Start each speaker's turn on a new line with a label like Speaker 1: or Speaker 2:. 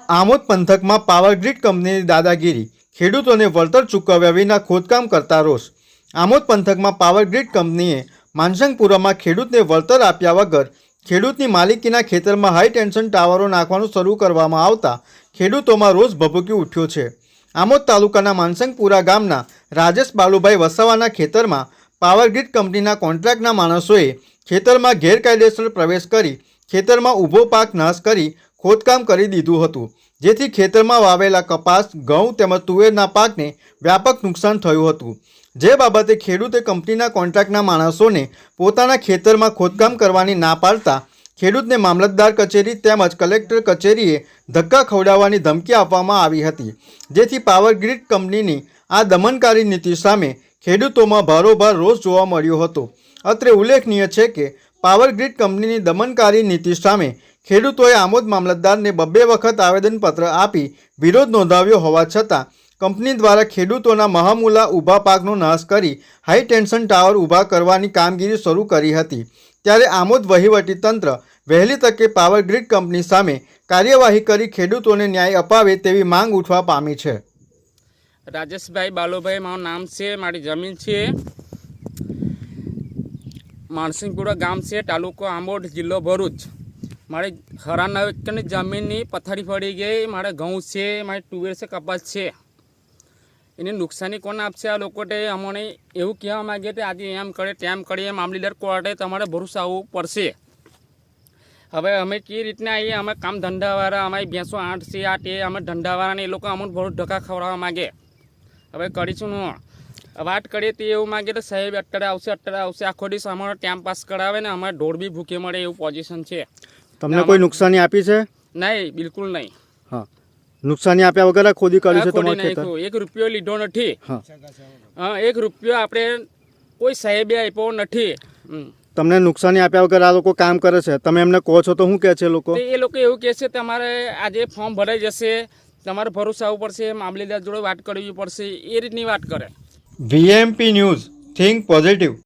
Speaker 1: આમોદ પંથકમાં પાવરગ્રીડ કંપનીની દાદાગીરી, ખેડૂતોને વળતર ચૂકવ્યા વિના ખોદકામ કરતા રોષ। આમોદ પંથકમાં પાવરગ્રીડ કંપનીએ માનસંગપુરામાં ખેડૂતને વળતર આપ્યા વગર ખેડૂતની માલિકીના ખેતરમાં હાઈ ટેન્શન ટાવરો નાખવાનું શરૂ કરવામાં આવતા ખેડૂતોમાં રોષ ભભૂકી ઉઠ્યો છે। આમોદ તાલુકાના માનસંગપુરા ગામના રાજેશ બાલુભાઈ વસાવાના ખેતરમાં પાવરગ્રીડ કંપનીના કોન્ટ્રાક્ટના માણસોએ ખેતરમાં ગેરકાયદેસર પ્રવેશ કરી ખેતરમાં ઊભો પાક નાશ કરી ખોદકામ કરી દીધું હતું, જેથી ખેતરમાં વાવેલા કપાસ, ઘઉં તેમજ તુવેરના પાકને વ્યાપક નુકસાન થયું હતું। જે બાબતે ખેડૂતે કંપનીના કોન્ટ્રાક્ટના માણસોને પોતાના ખેતરમાં ખોદકામ કરવાની ના પાડતા ખેડૂતને મામલતદાર કચેરી તેમજ કલેક્ટર કચેરીએ ધક્કા ખવડાવવાની ધમકી આપવામાં આવી હતી, જેથી પાવરગ્રીડ કંપનીની આ દમનકારી નીતિ સામે ખેડૂતોમાં ભારોભાર રોષ જોવા મળ્યો હતો। અત્રે ઉલ્લેખનીય છે કે પાવરગ્રીડ કંપનીની દમનકારી નીતિ સામે ખેડૂતોએ આમોદ મામલતદારને 2 વખત આવેદનપત્ર આપી વિરોધ નોંધાવ્યો હોવા છતાં કંપની દ્વારા ખેડૂતોના મહામૂલા ઊભા પાકનો નાશ કરી હાઈ ટેન્શન ટાવર ઊભા કરવાની કામગીરી શરૂ કરી હતી। ત્યારે આમોદ વહીવટીતંત્ર વહેલી તકે પાવરગ્રીડ કંપની સામે કાર્યવાહી કરી ખેડૂતોને ન્યાય અપાવે તેવી માંગ ઉઠવા પામી છે।
Speaker 2: રાજેશભાઈ બાલુભાઈ મારું નામ છે, મારી જમીન છે માનસિંગપુરા ગામ છે, તાલુકો આમોદ, જિલ્લો ભરૂચ। મારી 9 એકરની જમીનની પથારી પડી ગઈ, મારે ઘઉં છે, મારી તુવેર છે, કપાસ છે, એની નુકસાની કોણ આપશે? આ લોકો અમને એવું કહેવા માગે કે આજે એમ કરે તેમ કરીએ, મામલતદાર કોર્ટે તમારે ભરોસા આવવું પડશે। હવે અમે કઈ રીતના આવીએ? અમે કામ ધંધાવાળા, અમારી ભેંસો 8 છે, આ તે અમે ધંધાવાળાને એ લોકો અમને બહુ ધક્કા ખવડાવવા માગે। હવે કરીશું હું વાત કરીએ તો એવું માગે તો સાહેબ અત્યારે આવશે, આખો દિવસ અમારો ટાઈમ પાસ કરાવે ને અમારે ઢોળ બી ભૂખે મળે એવું પોઝિશન છે।
Speaker 1: તમને કોઈ નુકસાની આપી છે?
Speaker 2: નહીં, બિલકુલ નહીં।
Speaker 1: હા, નુકસાની આપ્યા વગર ખોદી કાઢ્યું છે તમારું ખેતર?
Speaker 2: 1 રૂપિયો લીધો નથી।
Speaker 1: હા,
Speaker 2: 1 રૂપિયો આપણે કોઈ સાહેબે આપ્યો નથી।
Speaker 1: તમને નુકસાની આપ્યા વગર આ લોકો કામ કરે છે, તમે એમને કહો છો તો શું કહે છે લોકો?
Speaker 2: એ લોકો એવું કહે છે તમારે આજે ફોર્મ ભરાઈ જશે, તમારે ભરોસા આવવું પડશે, મામલતદાર જોડે વાત કરવી પડશે, એ રીતની વાત કરે।
Speaker 1: VMP news, think positive.